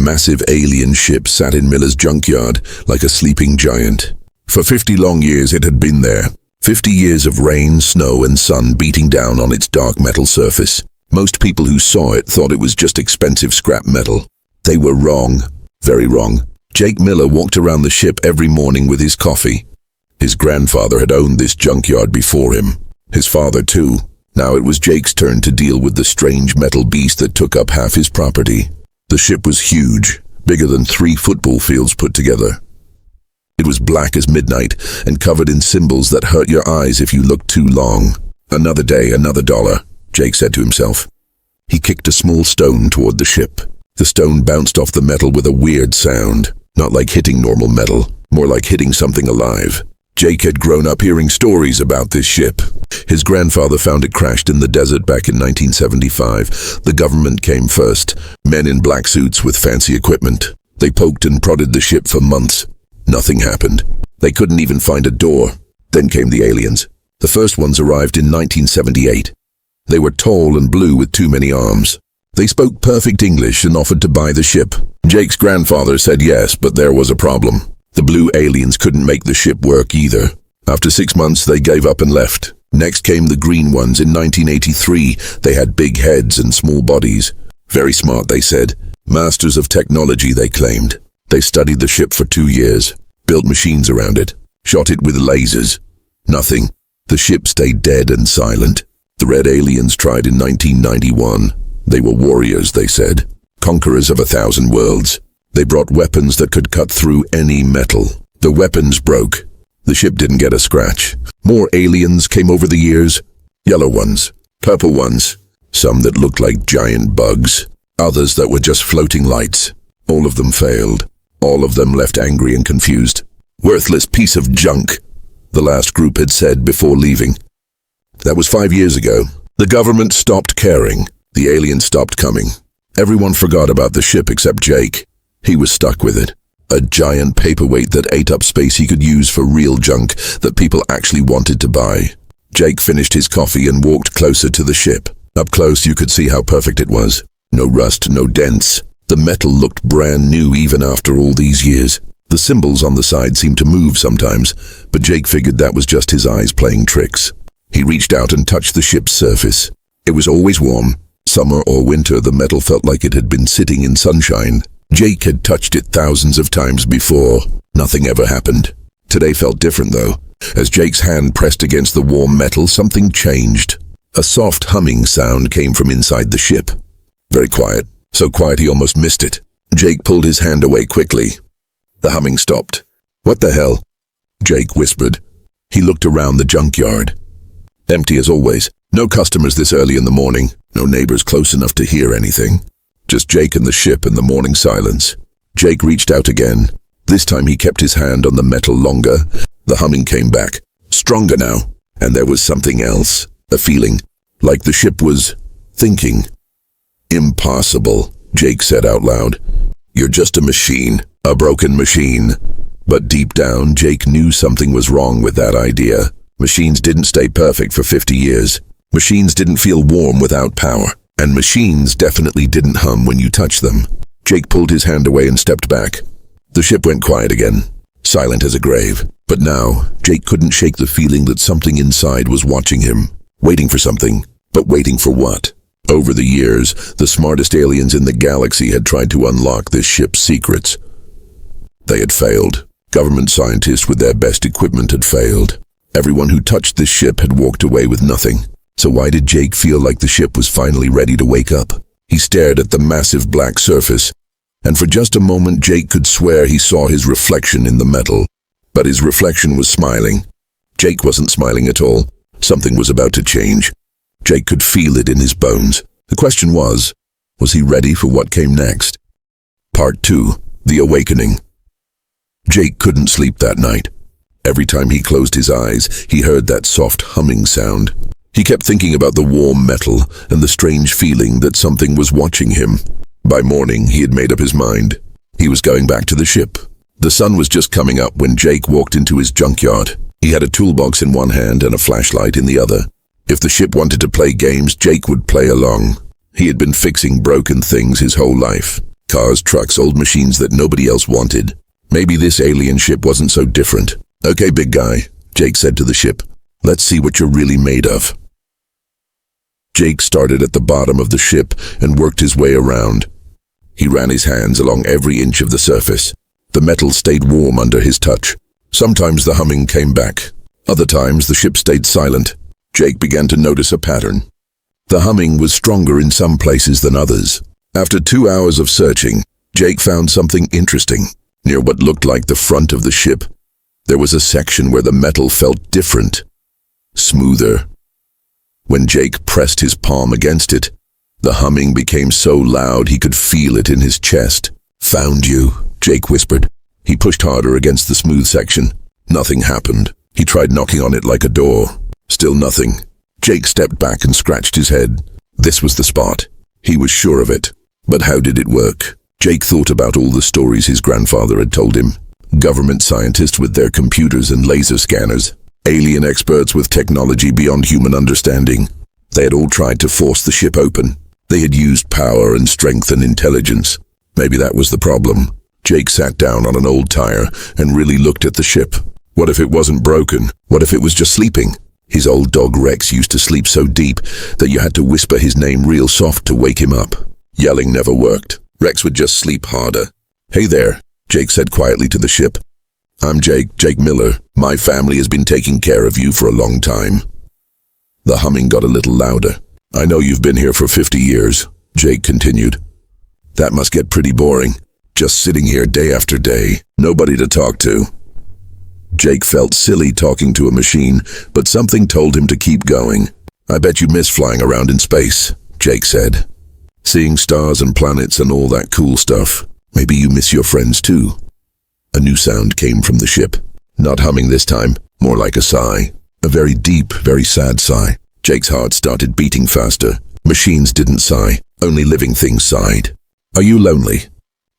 massive alien ship sat in Miller's junkyard like a sleeping giant. For 50 long years it had been there. 50 years of rain, snow, and sun beating down on its dark metal surface. Most people who saw it thought it was just expensive scrap metal. They were wrong. Very wrong. Jake Miller walked around the ship every morning with his coffee. His grandfather had owned this junkyard before him. His father too. Now it was Jake's turn to deal with the strange metal beast that took up half his property. The ship was huge, bigger than 3 football fields put together. It was black as midnight and covered in symbols that hurt your eyes if you looked too long. Another day, another dollar, Jake said to himself. He kicked a small stone toward the ship. The stone bounced off the metal with a weird sound, not like hitting normal metal, more like hitting something alive. Jake had grown up hearing stories about this ship. His grandfather found it crashed in the desert back in 1975. The government came first, men in black suits with fancy equipment. They poked and prodded the ship for months. Nothing happened. They couldn't even find a door. Then came the aliens. The first ones arrived in 1978. They were tall and blue with too many arms. They spoke perfect English and offered to buy the ship. Jake's grandfather said yes, but there was a problem. The blue aliens couldn't make the ship work either. After 6 months, they gave up and left. Next came the green ones in 1983. They had big heads and small bodies. Very smart, they said. Masters of technology, they claimed. They studied the ship for 2 years, built machines around it, shot it with lasers. Nothing. The ship stayed dead and silent. The red aliens tried in 1991. They were warriors, they said. Conquerors of 1,000 worlds. They brought weapons that could cut through any metal. The weapons broke. The ship didn't get a scratch. More aliens came over the years. Yellow ones, purple ones, some that looked like giant bugs, others that were just floating lights. All of them failed. All of them left angry and confused. Worthless piece of junk, the last group had said before leaving. That was 5 years ago. The government stopped caring. The aliens stopped coming. Everyone forgot about the ship except Jake. He was stuck with it. A giant paperweight that ate up space he could use for real junk that people actually wanted to buy. Jake finished his coffee and walked closer to the ship. Up close you could see how perfect it was. No rust, no dents. The metal looked brand new even after all these years. The symbols on the side seemed to move sometimes, but Jake figured that was just his eyes playing tricks. He reached out and touched the ship's surface. It was always warm. Summer or winter, the metal felt like it had been sitting in sunshine. Jake had touched it thousands of times before. Nothing ever happened. Today felt different though. As Jake's hand pressed against the warm metal, something changed. A soft humming sound came from inside the ship. Very quiet. So quiet he almost missed it. Jake pulled his hand away quickly. The humming stopped. "What the hell?" Jake whispered. He looked around the junkyard. Empty as always. No customers this early in the morning. No neighbors close enough to hear anything. Just Jake and the ship in the morning silence. Jake reached out again. This time he kept his hand on the metal longer. The humming came back. Stronger now. And there was something else. A feeling. Like the ship was thinking. "Impossible," Jake said out loud. "You're just a machine. A broken machine." But deep down, Jake knew something was wrong with that idea. Machines didn't stay perfect for 50 years. Machines didn't feel warm without power. And machines definitely didn't hum when you touched them. Jake pulled his hand away and stepped back. The ship went quiet again, silent as a grave. But now, Jake couldn't shake the feeling that something inside was watching him. Waiting for something. But waiting for what? Over the years, the smartest aliens in the galaxy had tried to unlock this ship's secrets. They had failed. Government scientists with their best equipment had failed. Everyone who touched this ship had walked away with nothing. So why did Jake feel like the ship was finally ready to wake up? He stared at the massive black surface, and for just a moment Jake could swear he saw his reflection in the metal. But his reflection was smiling. Jake wasn't smiling at all. Something was about to change. Jake could feel it in his bones. The question was he ready for what came next? Part 2. The Awakening. Jake couldn't sleep that night. Every time he closed his eyes, he heard that soft humming sound. He kept thinking about the warm metal and the strange feeling that something was watching him. By morning, he had made up his mind. He was going back to the ship. The sun was just coming up when Jake walked into his junkyard. He had a toolbox in one hand and a flashlight in the other. If the ship wanted to play games, Jake would play along. He had been fixing broken things his whole life. Cars, trucks, old machines that nobody else wanted. Maybe this alien ship wasn't so different. "Okay, big guy," Jake said to the ship. "Let's see what you're really made of." Jake started at the bottom of the ship and worked his way around. He ran his hands along every inch of the surface. The metal stayed warm under his touch. Sometimes the humming came back. Other times the ship stayed silent. Jake began to notice a pattern. The humming was stronger in some places than others. After 2 hours of searching, Jake found something interesting. Near what looked like the front of the ship, there was a section where the metal felt different, smoother. When Jake pressed his palm against it, the humming became so loud he could feel it in his chest. "Found you," Jake whispered. He pushed harder against the smooth section. Nothing happened. He tried knocking on it like a door. Still nothing. Jake stepped back and scratched his head. This was the spot. He was sure of it. But how did it work? Jake thought about all the stories his grandfather had told him. Government scientists with their computers and laser scanners. Alien experts with technology beyond human understanding. They had all tried to force the ship open. They had used power and strength and intelligence. Maybe that was the problem. Jake sat down on an old tire and really looked at the ship. What if it wasn't broken? What if it was just sleeping? His old dog Rex used to sleep so deep that you had to whisper his name real soft to wake him up. Yelling never worked. Rex would just sleep harder. "Hey there," Jake said quietly to the ship. "I'm Jake Miller. My family has been taking care of you for a long time." The humming got a little louder. "I know you've been here for 50 years, Jake continued. "That must get pretty boring. Just sitting here day after day, nobody to talk to." Jake felt silly talking to a machine, but something told him to keep going. "I bet you miss flying around in space," Jake said. "Seeing stars and planets and all that cool stuff. Maybe you miss your friends too." A new sound came from the ship. Not humming this time, more like a sigh. A very deep, very sad sigh. Jake's heart started beating faster. Machines didn't sigh, only living things sighed. "Are you lonely?"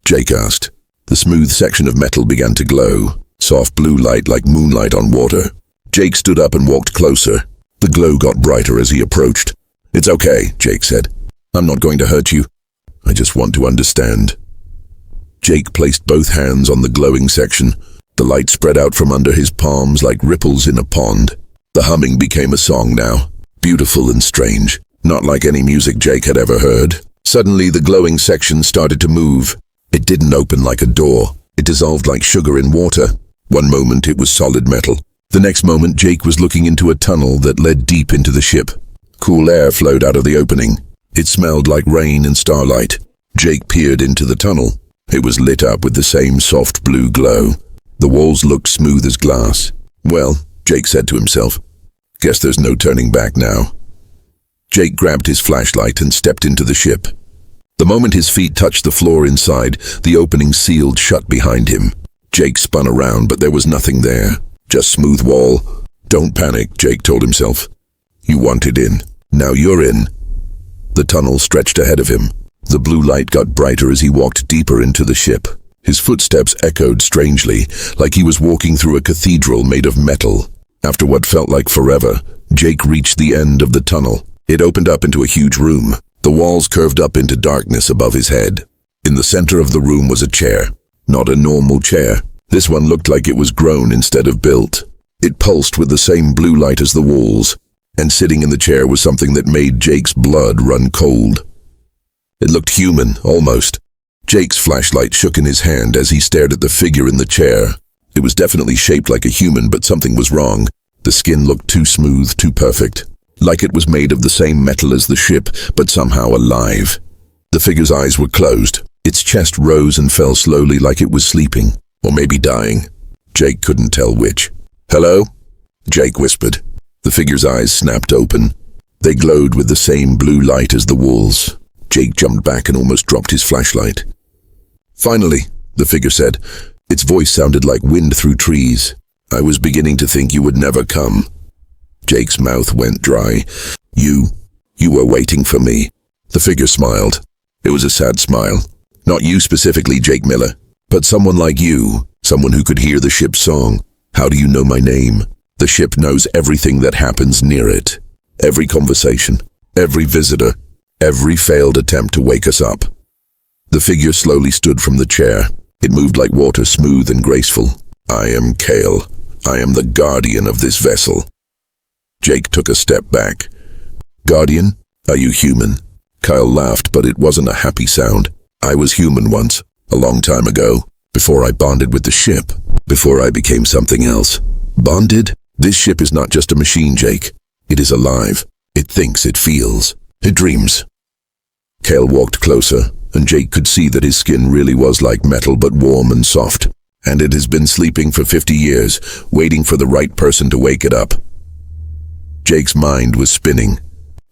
Jake asked. The smooth section of metal began to glow. Soft blue light like moonlight on water. Jake stood up and walked closer. The glow got brighter as he approached. "It's okay," Jake said. "I'm not going to hurt you. I just want to understand." Jake placed both hands on the glowing section. The light spread out from under his palms like ripples in a pond. The humming became a song now, beautiful and strange, not like any music Jake had ever heard. Suddenly the glowing section started to move. It didn't open like a door. It dissolved like sugar in water. One moment it was solid metal. The next moment Jake was looking into a tunnel that led deep into the ship. Cool air flowed out of the opening. It smelled like rain and starlight. Jake peered into the tunnel. It was lit up with the same soft blue glow. The walls looked smooth as glass. "Well," Jake said to himself, "guess there's no turning back now." Jake grabbed his flashlight and stepped into the ship. The moment his feet touched the floor inside, the opening sealed shut behind him. Jake spun around, but there was nothing there. Just smooth wall. "Don't panic," Jake told himself. "You wanted in. Now you're in." The tunnel stretched ahead of him. The blue light got brighter as he walked deeper into the ship. His footsteps echoed strangely, like he was walking through a cathedral made of metal. After what felt like forever, Jake reached the end of the tunnel. It opened up into a huge room. The walls curved up into darkness above his head. In the center of the room was a chair. Not a normal chair. This one looked like it was grown instead of built. It pulsed with the same blue light as the walls, and sitting in the chair was something that made Jake's blood run cold. It looked human, almost. Jake's flashlight shook in his hand as he stared at the figure in the chair. It was definitely shaped like a human, but something was wrong. The skin looked too smooth, too perfect. Like it was made of the same metal as the ship, but somehow alive. The figure's eyes were closed. Its chest rose and fell slowly like it was sleeping, or maybe dying. Jake couldn't tell which. "Hello?" Jake whispered. The figure's eyes snapped open. They glowed with the same blue light as the walls. Jake jumped back and almost dropped his flashlight. "Finally," the figure said. Its voice sounded like wind through trees. "I was beginning to think you would never come." Jake's mouth went dry. You were waiting for me." The figure smiled. It was a sad smile. "Not you specifically, Jake Miller, but someone like you, someone who could hear the ship's song. How do you know my name? The ship knows everything that happens near it. Every conversation, every visitor, every failed attempt to wake us up." The figure slowly stood from the chair. It moved like water, smooth and graceful. I am Kale. I am the guardian of this vessel. Jake took a step back. Guardian? Are you human? Kyle laughed, but it wasn't a happy sound. I was human once, a long time ago, before I bonded with the ship, before I became something else. Bonded? This ship is not just a machine, Jake. It is alive. It thinks, it feels, it dreams. Kale walked closer, and Jake could see that his skin really was like metal, but warm and soft. And it has been sleeping for 50 years, waiting for the right person to wake it up. Jake's mind was spinning.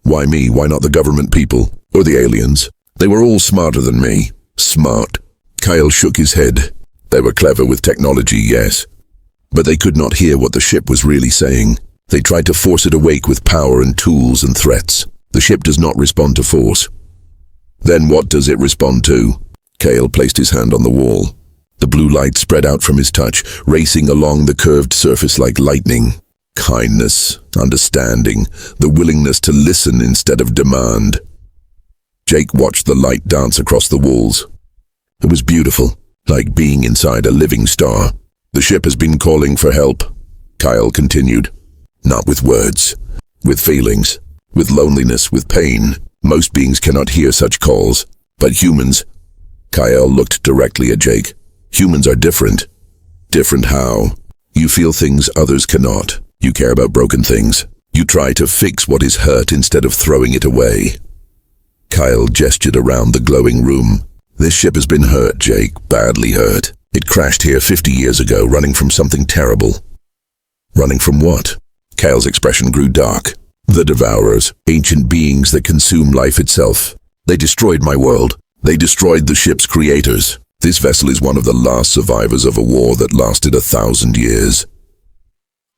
Why me? Why not the government people? Or the aliens? They were all smarter than me. Smart. Kyle shook his head. They were clever with technology, yes. But they could not hear what the ship was really saying. They tried to force it awake with power and tools and threats. The ship does not respond to force. Then what does it respond to? Kale placed his hand on the wall. The blue light spread out from his touch, racing along the curved surface like lightning. Kindness, understanding, the willingness to listen instead of demand. Jake watched the light dance across the walls. It was beautiful, like being inside a living star. The ship has been calling for help, Kyle continued. Not with words, with feelings, with loneliness, with pain. Most beings cannot hear such calls, but humans. Kyle looked directly at Jake. Humans are different. Different how? You feel things others cannot. You care about broken things. You try to fix what is hurt instead of throwing it away. Kyle gestured around the glowing room. This ship has been hurt, Jake, badly hurt. It crashed here 50 years ago, running from something terrible. Running from what? Kyle's expression grew dark. The Devourers, ancient beings that consume life itself. They destroyed my world. They destroyed the ship's creators. This vessel is one of the last survivors of a war that lasted 1,000 years.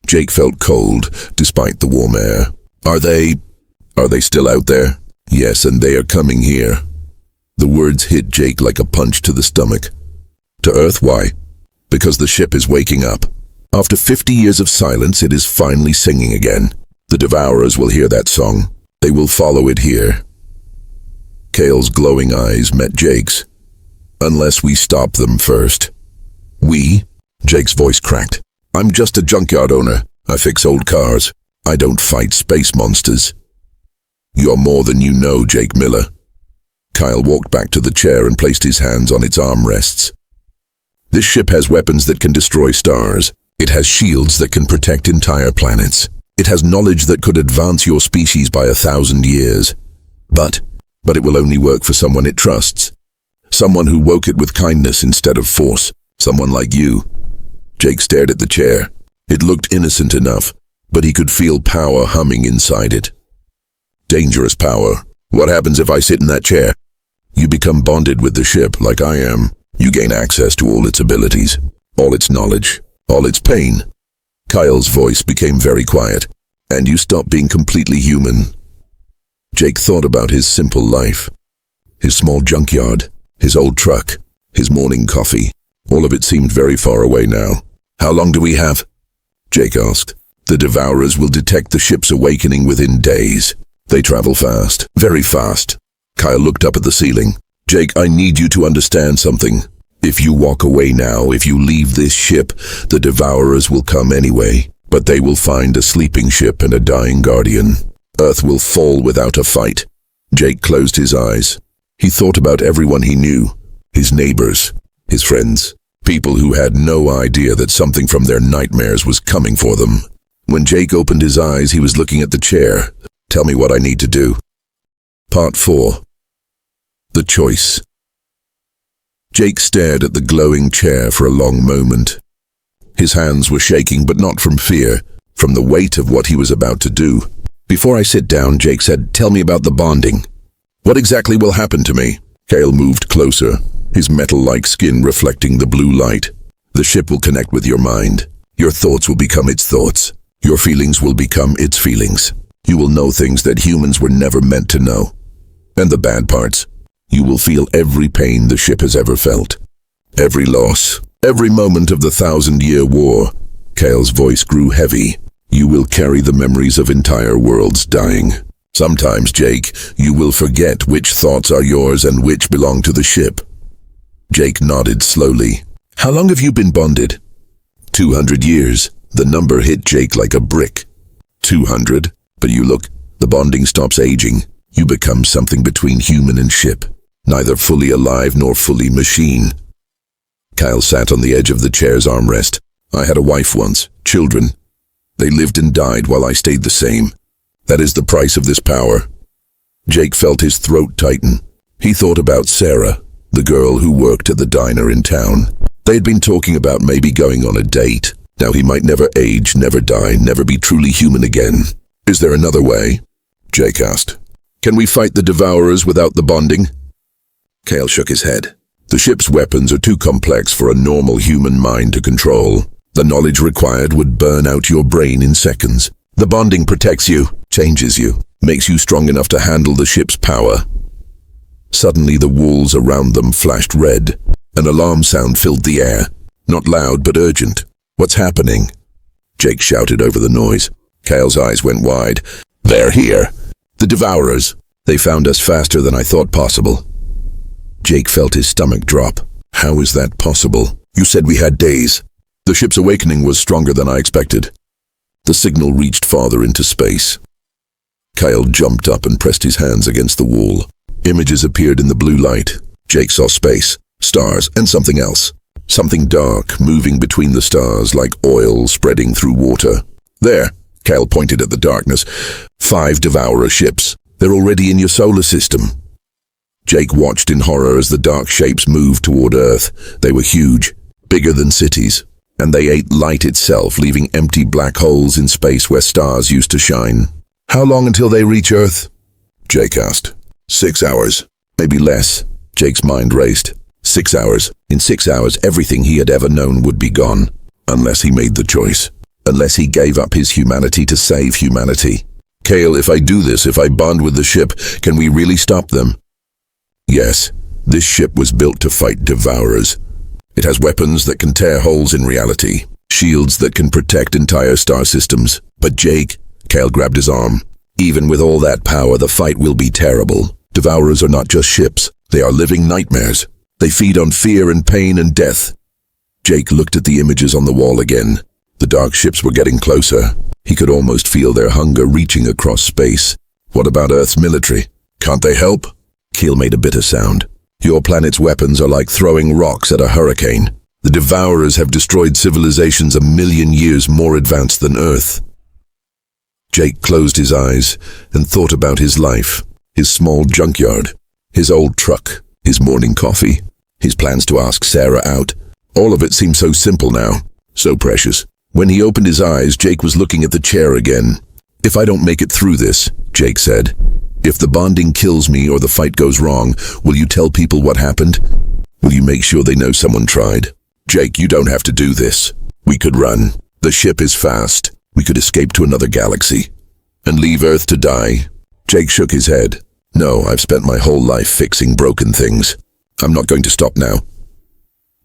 Jake felt cold, despite the warm air. Are they still out there? Yes, and they are coming here. The words hit Jake like a punch to the stomach. To Earth, why? Because the ship is waking up. After 50 years of silence, it is finally singing again. The Devourers will hear that song. They will follow it here. Kale's glowing eyes met Jake's. Unless we stop them first. We? Jake's voice cracked. I'm just a junkyard owner. I fix old cars. I don't fight space monsters. You're more than you know, Jake Miller. Kyle walked back to the chair and placed his hands on its armrests. This ship has weapons that can destroy stars. It has shields that can protect entire planets. It has knowledge that could advance your species by 1,000 years. But it will only work for someone it trusts. Someone who woke it with kindness instead of force. Someone like you. Jake stared at the chair. It looked innocent enough, but he could feel power humming inside it. Dangerous power. What happens if I sit in that chair? You become bonded with the ship like I am. You gain access to all its abilities, all its knowledge, all its pain. Kyle's voice became very quiet, and you stop being completely human. Jake thought about his simple life. His small junkyard, his old truck, his morning coffee. All of it seemed very far away now. How long do we have? Jake asked. The Devourers will detect the ship's awakening within days. They travel fast, very fast. Kyle looked up at the ceiling. Jake, I need you to understand something. If you walk away now, if you leave this ship, the Devourers will come anyway. But they will find a sleeping ship and a dying guardian. Earth will fall without a fight. Jake closed his eyes. He thought about everyone he knew. His neighbors, his friends, people who had no idea that something from their nightmares was coming for them. When Jake opened his eyes, he was looking at the chair. Tell me what I need to do. Part 4. The Choice. Jake stared at the glowing chair for a long moment. His hands were shaking, but not from fear, from the weight of what he was about to do. Before I sit down, Jake said, tell me about the bonding. What exactly will happen to me? Kale moved closer, his metal-like skin reflecting the blue light. The ship will connect with your mind. Your thoughts will become its thoughts. Your feelings will become its feelings. You will know things that humans were never meant to know. And the bad parts. You will feel every pain the ship has ever felt. Every loss. Every moment of the 1,000-year war. Kale's voice grew heavy. You will carry the memories of entire worlds dying. Sometimes, Jake, you will forget which thoughts are yours and which belong to the ship. Jake nodded slowly. How long have you been bonded? 200 years. The number hit Jake like a brick. 200? But you look, the bonding stops aging. You become something between human and ship. Neither fully alive nor fully machine. Kyle sat on the edge of the chair's armrest. I had a wife once, children. They lived and died while I stayed the same. That is the price of this power. Jake felt his throat tighten. He thought about Sarah, the girl who worked at the diner in town. They had been talking about maybe going on a date. Now he might never age, never die, never be truly human again. Is there another way? Jake asked. Can we fight the Devourers without the bonding? Kyle shook his head. The ship's weapons are too complex for a normal human mind to control. The knowledge required would burn out your brain in seconds. The bonding protects you, changes you, makes you strong enough to handle the ship's power. Suddenly the walls around them flashed red. An alarm sound filled the air. Not loud, but urgent. What's happening? Jake shouted over the noise. Kyle's eyes went wide. They're here. The Devourers. They found us faster than I thought possible. Jake felt his stomach drop. How is that possible? You said we had days. The ship's awakening was stronger than I expected. The signal reached farther into space. Kyle jumped up and pressed his hands against the wall. Images appeared in the blue light. Jake saw space, stars, and something else. Something dark, moving between the stars like oil spreading through water. There, Kyle pointed at the darkness. 5 Devourer ships. They're already in your solar system. Jake watched in horror as the dark shapes moved toward Earth. They were huge, bigger than cities, and they ate light itself, leaving empty black holes in space where stars used to shine. How long until they reach Earth? Jake asked. 6 hours, maybe less. Jake's mind raced. 6 hours. In 6 hours, everything he had ever known would be gone. Unless he made the choice. Unless he gave up his humanity to save humanity. Kale, if I do this, if I bond with the ship, can we really stop them? Yes, this ship was built to fight Devourers. It has weapons that can tear holes in reality, shields that can protect entire star systems. But Jake, Kale grabbed his arm. Even with all that power, the fight will be terrible. Devourers are not just ships, they are living nightmares. They feed on fear and pain and death. Jake looked at the images on the wall again. The dark ships were getting closer. He could almost feel their hunger reaching across space. What about Earth's military? Can't they help? Keel made a bitter sound. Your planet's weapons are like throwing rocks at a hurricane. The Devourers have destroyed civilizations 1,000,000 years more advanced than Earth. Jake closed his eyes and thought about his life, his small junkyard, his old truck, his morning coffee, his plans to ask Sarah out. All of it seemed so simple now, so precious. When he opened his eyes, Jake was looking at the chair again. If I don't make it through this, Jake said, if the bonding kills me or the fight goes wrong, will you tell people what happened? Will you make sure they know someone tried? Jake, you don't have to do this. We could run. The ship is fast. We could escape to another galaxy and leave Earth to die. Jake shook his head. No, I've spent my whole life fixing broken things. I'm not going to stop now.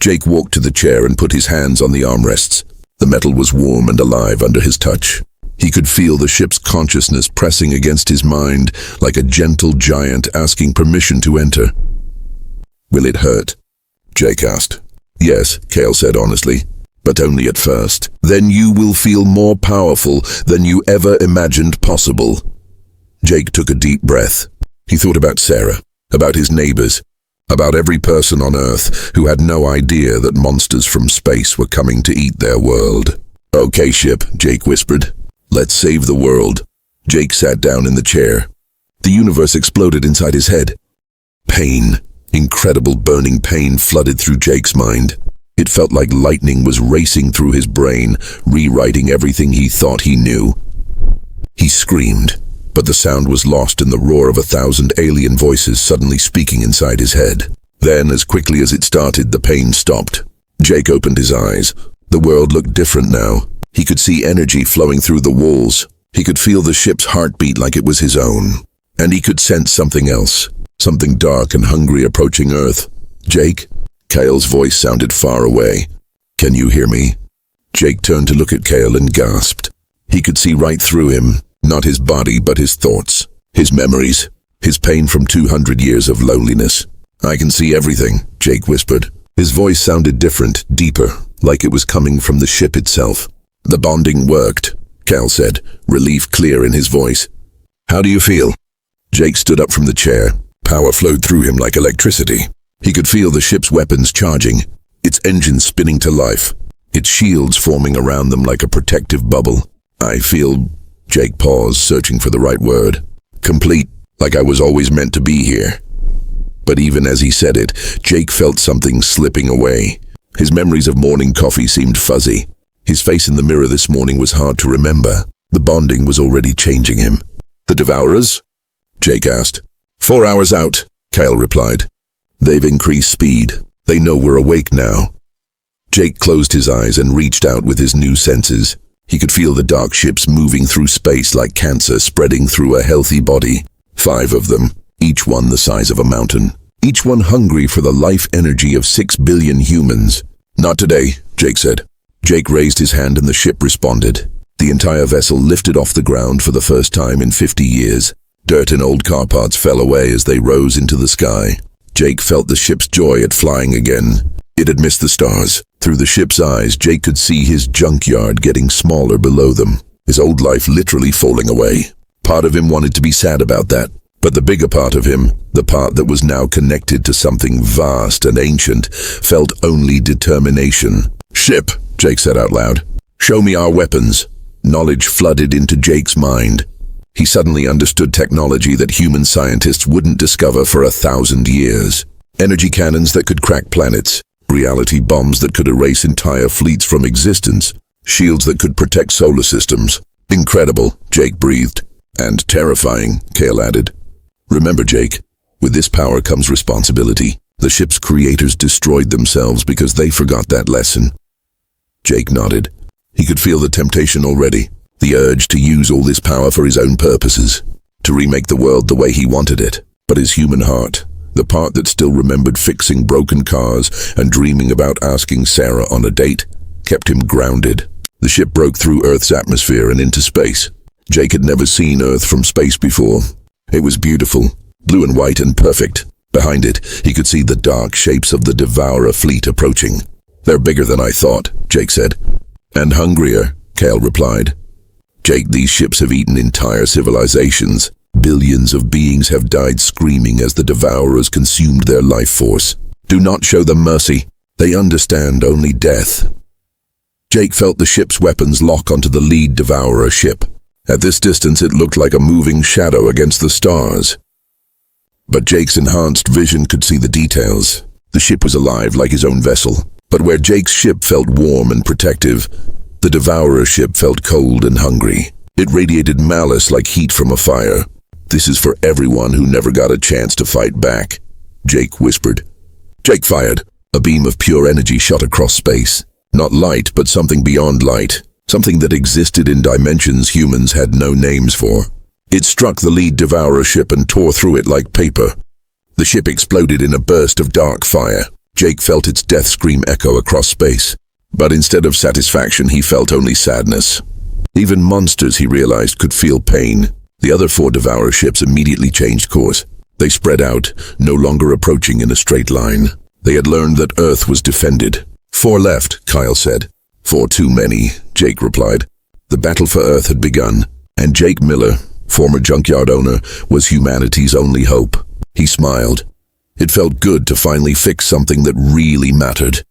Jake walked to the chair and put his hands on the armrests. The metal was warm and alive under his touch. He could feel the ship's consciousness pressing against his mind like a gentle giant asking permission to enter. Will it hurt? Jake asked. Yes, Kale said honestly, but only at first. Then you will feel more powerful than you ever imagined possible. Jake took a deep breath. He thought about Sarah, about his neighbors, about every person on Earth who had no idea that monsters from space were coming to eat their world. Okay, ship, Jake whispered. Let's save the world. Jake sat down in the chair. The universe exploded inside his head. Pain, incredible burning pain flooded through Jake's mind. It felt like lightning was racing through his brain, rewriting everything he thought he knew. He screamed, but the sound was lost in the roar of 1,000 alien voices suddenly speaking inside his head. Then, as quickly as it started, the pain stopped. Jake opened his eyes. The world looked different now. He could see energy flowing through the walls. He could feel the ship's heartbeat like it was his own. And he could sense something else, something dark and hungry approaching Earth. Jake? Kale's voice sounded far away. Can you hear me? Jake turned to look at Kale and gasped. He could see right through him, not his body but his thoughts, his memories, his pain from 200 years of loneliness. I can see everything, Jake whispered. His voice sounded different, deeper, like it was coming from the ship itself. The bonding worked, Cal said, relief clear in his voice. How do you feel? Jake stood up from the chair. Power flowed through him like electricity. He could feel the ship's weapons charging, its engines spinning to life, its shields forming around them like a protective bubble. I feel... Jake paused, searching for the right word. Complete, like I was always meant to be here. But even as he said it, Jake felt something slipping away. His memories of morning coffee seemed fuzzy. His face in the mirror this morning was hard to remember. The bonding was already changing him. The Devourers? Jake asked. 4 hours out, Kyle replied. They've increased speed. They know we're awake now. Jake closed his eyes and reached out with his new senses. He could feel the dark ships moving through space like cancer spreading through a healthy body. 5 of them, each one the size of a mountain. Each one hungry for the life energy of 6 billion humans. Not today, Jake said. Jake raised his hand and the ship responded. The entire vessel lifted off the ground for the first time in 50 years. Dirt and old car parts fell away as they rose into the sky. Jake felt the ship's joy at flying again. It had missed the stars. Through the ship's eyes, Jake could see his junkyard getting smaller below them, his old life literally falling away. Part of him wanted to be sad about that, but the bigger part of him, the part that was now connected to something vast and ancient, felt only determination. Ship, Jake said out loud. Show me our weapons. Knowledge flooded into Jake's mind. He suddenly understood technology that human scientists wouldn't discover for 1,000 years. Energy cannons that could crack planets. Reality bombs that could erase entire fleets from existence. Shields that could protect solar systems. Incredible, Jake breathed. And terrifying, Cale added. Remember, Jake, with this power comes responsibility. The ship's creators destroyed themselves because they forgot that lesson. Jake nodded. He could feel the temptation already. The urge to use all this power for his own purposes. To remake the world the way he wanted it. But his human heart, the part that still remembered fixing broken cars and dreaming about asking Sarah on a date, kept him grounded. The ship broke through Earth's atmosphere and into space. Jake had never seen Earth from space before. It was beautiful, blue and white and perfect. Behind it, he could see the dark shapes of the Devourer fleet approaching. They're bigger than I thought, Jake said. And hungrier, Cale replied. Jake, these ships have eaten entire civilizations. Billions of beings have died screaming as the Devourers consumed their life force. Do not show them mercy. They understand only death. Jake felt the ship's weapons lock onto the lead Devourer ship. At this distance, it looked like a moving shadow against the stars. But Jake's enhanced vision could see the details. The ship was alive like his own vessel. But where Jake's ship felt warm and protective, the Devourer ship felt cold and hungry. It radiated malice like heat from a fire. This is for everyone who never got a chance to fight back, Jake whispered. Jake fired. A beam of pure energy shot across space. Not light, but something beyond light. Something that existed in dimensions humans had no names for. It struck the lead Devourer ship and tore through it like paper. The ship exploded in a burst of dark fire. Jake felt its death scream echo across space. But instead of satisfaction, he felt only sadness. Even monsters, he realized, could feel pain. The other 4 Devourer ships immediately changed course. They spread out, no longer approaching in a straight line. They had learned that Earth was defended. 4 left, Kyle said. 4 too many, Jake replied. The battle for Earth had begun, and Jake Miller, former junkyard owner, was humanity's only hope. He smiled. It felt good to finally fix something that really mattered.